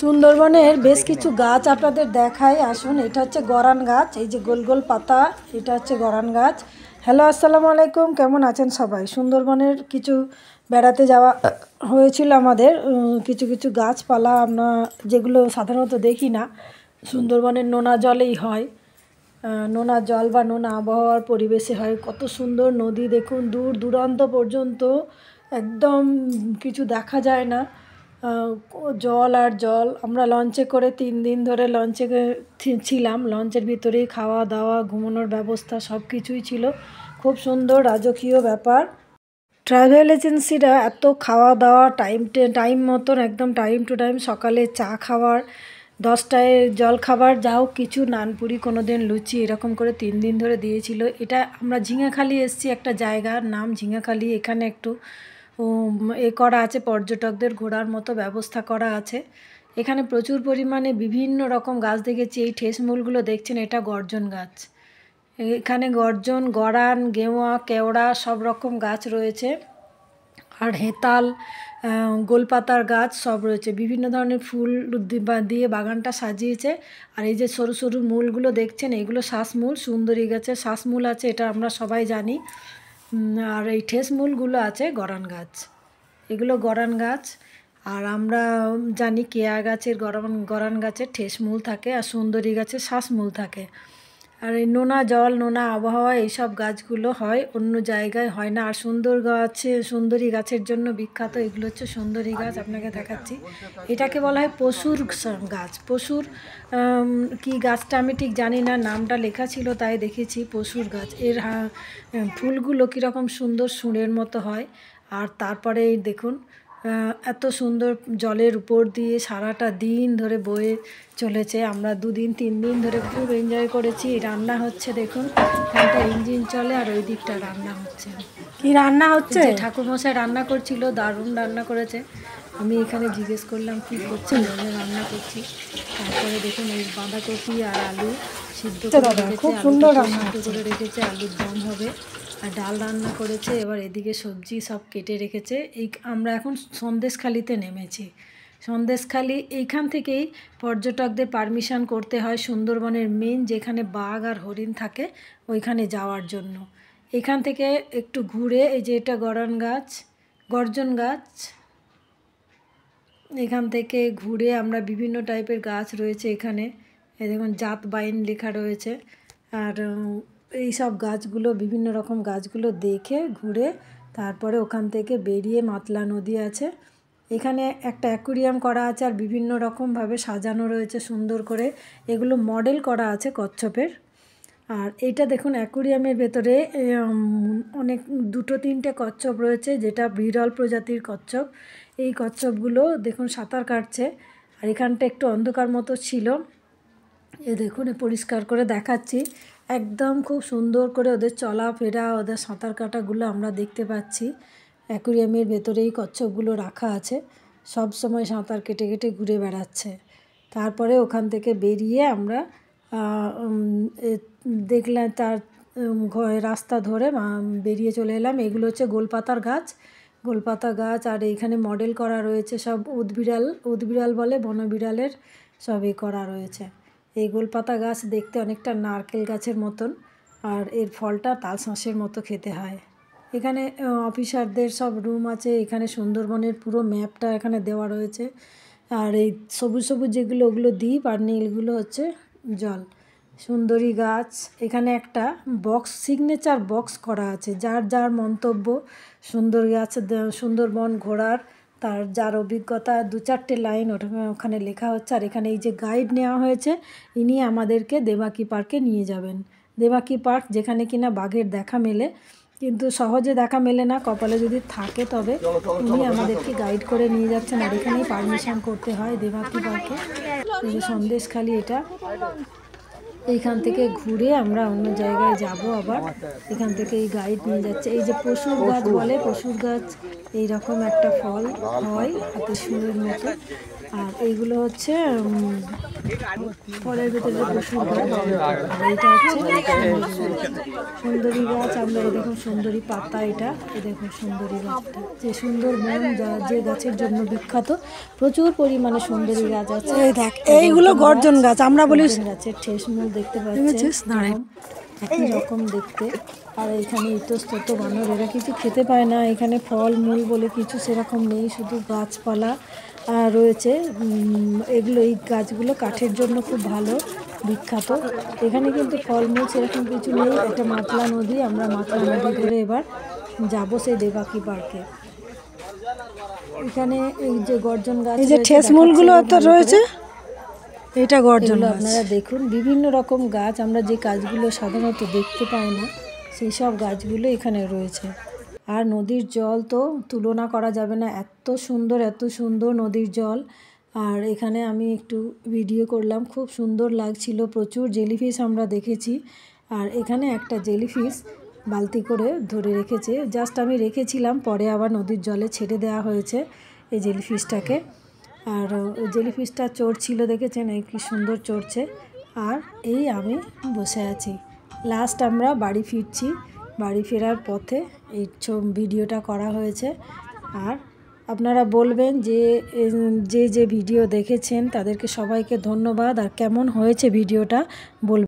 সুন্দরবনের বেশ কিছু গাছ আপনাদের দেখাই, আসুন। এটা হচ্ছে গরান গাছ, এই যে গোল গোল পাতা, এটা হচ্ছে গরান গাছ। হ্যালো, আসসালামু আলাইকুম, কেমন আছেন সবাই? সুন্দরবনের কিছু বেড়াতে যাওয়া হয়েছিল আমাদের। কিছু কিছু গাছপালা আমরা যেগুলো সাধারণত দেখি না, সুন্দরবনের নোনা জলেই হয়। নোনা জল বা নোনা আবহাওয়ার পরিবেশে হয়। কত সুন্দর নদী দেখুন, দূর দূরান্ত পর্যন্ত একদম কিছু দেখা যায় না, জল আর জল। আমরা লঞ্চে করে 3 দিন ধরে লঞ্চে ছিলাম। লঞ্চের ভিতরেই খাওয়া দাওয়া ঘুমানোর ব্যবস্থা সব কিছুই ছিল। খুব সুন্দর রাজকীয় ব্যাপার। ট্রাভেল এজেন্সিরা এত খাওয়া দাওয়া টাইম মতন, একদম টাইম টু টাইম, সকালে চা খাবার, 10টায় জল খাবার, যাও কিছু নানপুরি, কোনো দিন লুচি, এরকম করে 3 দিন ধরে দিয়েছিল। এটা আমরা ঝিঙাখালি এসেছি, একটা জায়গার নাম ঝিঙাখালি। এখানে একটু করা আছে, পর্যটকদের ঘোরার মতো ব্যবস্থা করা আছে। এখানে প্রচুর পরিমাণে বিভিন্ন রকম গাছ দেখেছি। এই ঠেসমূলগুলো দেখছেন, এটা গর্জন গাছ। এখানে গর্জন, গরান, গেওয়া, কেওড়া সব রকম গাছ রয়েছে। আর হেতাল, গোলপাতার গাছ সব রয়েছে। বিভিন্ন ধরনের ফুল দিয়ে বাগানটা সাজিয়েছে। আর এই যে সরু সরু মূলগুলো দেখছেন, এগুলো শ্বাসমূল। সুন্দরী গাছের শ্বাসমূল আছে, এটা আমরা সবাই জানি। আর এই ঠেস মূলগুলো আছে গরান গাছ, এগুলো গরান গাছ। আর আমরা জানি কেয়া গাছের গরান গাছের ঠেস মূল থাকে, আর সুন্দরী গাছের শ্বাসমূল থাকে। আর এই নোনা জল, নোনা আবহাওয়া, এইসব গাছগুলো হয়, অন্য জায়গায় হয় না। আর সুন্দরী গাছের জন্য বিখ্যাত। এগুলো হচ্ছে সুন্দরী গাছ, আপনাকে দেখাচ্ছি। এটাকে বলা হয় পশুর গাছ। পশুর কি গাছটা আমি ঠিক জানি না, নামটা লেখা ছিল তাই দেখেছি, পশুর গাছ। এর ফুলগুলো কীরকম সুন্দর সুরের মতো হয়। আর তারপরে দেখুন, এত সুন্দর জলের উপর দিয়ে সারাটা দিন ধরে বয়ে চলেছে। আমরা 2-3 দিন ধরে খুব এনজয় করেছি। রান্না হচ্ছে দেখুন, একটা ইঞ্জিন চলে আর ওই দিকটা রান্না হচ্ছে। কি রান্না হচ্ছে? ঠাকুরমশাই রান্না করছিল, দারুণ রান্না করেছে। আমি এখানে জিজ্ঞেস করলাম কী করছি, আমি রান্না করছি। তারপরে দেখুন এই বাঁধাকপি আর আলু সিদ্ধ করে রেখেছে, খুব সুন্দর রান্না করে রেখেছে, আলুর দম হবে। আর ডাল রান্না করেছে। এবার এদিকে সবজি সব কেটে রেখেছে। আমরা এখন সন্দেশখালিতে নেমেছি। সন্দেশখালি, এইখান থেকেই পর্যটকদের পারমিশন করতে হয় সুন্দরবনের মেন যেখানে বাঘ আর হরিণ থাকে ওইখানে যাওয়ার জন্য। এখান থেকে একটু ঘুরে, এই যে এটা গর্জন গাছ, এখান থেকে ঘুরে আমরা বিভিন্ন টাইপের গাছ রয়েছে এখানে, এই দেখুন জাত বাইন লেখা রয়েছে। আর এই সব গাছগুলো, বিভিন্ন রকম গাছগুলো দেখে ঘুরে তারপরে ওখান থেকে বেরিয়ে মাতলা নদী আছে। এখানে একটা অ্যাকুরিয়াম করা আছে আর বিভিন্ন রকমভাবে সাজানো রয়েছে সুন্দর করে। এগুলো মডেল করা আছে কচ্ছপের। আর এইটা দেখুন অ্যাকুরিয়ামের ভেতরে অনেক 2-3টে কচ্ছপ রয়েছে, যেটা বিরল প্রজাতির কচ্ছপ। এই কচ্ছপগুলো দেখুন সাঁতার কাটছে। আর এখানটা একটু অন্ধকার মতো ছিল, এ দেখুন পরিষ্কার করে দেখাচ্ছি। একদম খুব সুন্দর করে ওদের চলাফেরা, ওদের সাঁতার কাটাগুলো আমরা দেখতে পাচ্ছি। অ্যাকুরিয়ামের ভেতরেই কচ্ছপগুলো রাখা আছে, সব সময় সাঁতার কেটে কেটে ঘুরে বেড়াচ্ছে। তারপরে ওখান থেকে বেরিয়ে আমরা দেখলাম তার রাস্তা ধরে বেরিয়ে চলে এলাম। এগুলো হচ্ছে গোলপাতার গাছ, গোলপাতা গাছ। আর এইখানে মডেল করা রয়েছে সব উদবিড়াল বলে, বনবিড়ালের সব করা রয়েছে। এই গোলপাতা গাছ দেখতে অনেকটা নারকেল গাছের মতন, আর এর ফলটা তালশাঁসের মতো খেতে হয়। এখানে অফিসারদের সব রুম আছে। এখানে সুন্দরবনের পুরো ম্যাপটা এখানে দেওয়া রয়েছে। আর এই সবুজ সবুজ যেগুলো, ওগুলো দ্বীপ, আর নীলগুলো হচ্ছে জল। সুন্দরী গাছ। এখানে একটা সিগনেচার বক্স করা আছে, যার যার মন্তব্য সুন্দরবন ঘোরার, তার যার অভিজ্ঞতা, 2-4টে লাইন ওখানে লেখা হচ্ছে। আর এখানে এই যে গাইড নেওয়া হয়েছে, ইনি আমাদেরকে দেবাকি পার্কে নিয়ে যাবেন। দেবাকি পার্ক, যেখানে কিনা বাঘের দেখা মেলে, কিন্তু সহজে দেখা মেলে না, কপালে যদি থাকে তবে। উনি আমাদেরকে গাইড করে নিয়ে যাচ্ছেন। আর এখানেই পারমিশন করতে হয় দেবাকি পার্কে। এই যে সন্দেশখালি, এটা এইখান থেকে ঘুরে আমরা অন্য জায়গায় যাব আবার। এখান থেকে এই গাইড নিয়ে যাচ্ছে। এই যে পশুর গাছ বলে, পশুর গাছ এইরকম একটা ফল হয় হাতে শুঁড়ের মতো। আর এইগুলো হচ্ছে ফলের ভিতরে পশুর গাছ। আর এইটা হচ্ছে সুন্দরী গাছ। আমরা এই দেখুন সুন্দরী পাতা, এটা এই দেখুন সুন্দরী গাছটা, যে সুন্দরবন যে গাছের জন্য বিখ্যাত, প্রচুর পরিমাণে সুন্দরী গাছ আছে। এই দেখ এইগুলো গর্জন গাছ, আমরা বলি গাছের ঠেসমূল দেখতে পাচ্ছিস, একই রকম দেখতে। আর এখানে ইতস্তত বানর, এরা কিছু খেতে পায় না। এখানে ফল মূল বলে কিছু সেরকম নেই, শুধু গাছপালা রয়েছে। এগুলো এই গাছগুলো কাঠের জন্য খুব ভালো, বিখ্যাত। এখানে কিন্তু ফলমূল সেরকম কিছু নেই। একটা মাতলা নদী, আমরা মাতলা নদী ধরে এবার যাবো সেই দেবাকি পার্কে। এখানে এই যে গর্জন গাছ, এই যে ঠেসমূলগুলো তো রয়েছে, এটা গর্জন গাছ। আপনারা দেখুন বিভিন্ন রকম গাছ, আমরা যে গাছগুলো সাধারণত দেখতে পাই না সেই সব গাছগুলো এখানে রয়েছে। আর নদীর জল তো তুলনা করা যাবে না, এত সুন্দর নদীর জল। আর এখানে আমি একটু ভিডিও করলাম, খুব সুন্দর লাগছিল। প্রচুর জেলিফিশ আমরা দেখেছি। আর এখানে একটা জেলিফিশ বালতি করে ধরে রেখেছে, জাস্ট আমি রেখেছিলাম, পরে আবার নদীর জলে ছেড়ে দেওয়া হয়েছে এই জেলিফিশটাকে। আর ওই জেলিফিশটা চড়ছিল, দেখেছেন এই কি সুন্দর চড়ছে। আর এই আমি বসে আছি। লাস্ট আমরা বাড়ি ফিরছি, বাড়ি ফেরার পথে এই ভিডিওটা করা হয়েছে। আর আপনারা বলবেন যে ভিডিও দেখেছেন তাদেরকে সবাইকে ধন্যবাদ। আর কেমন হয়েছে ভিডিওটা বলবেন।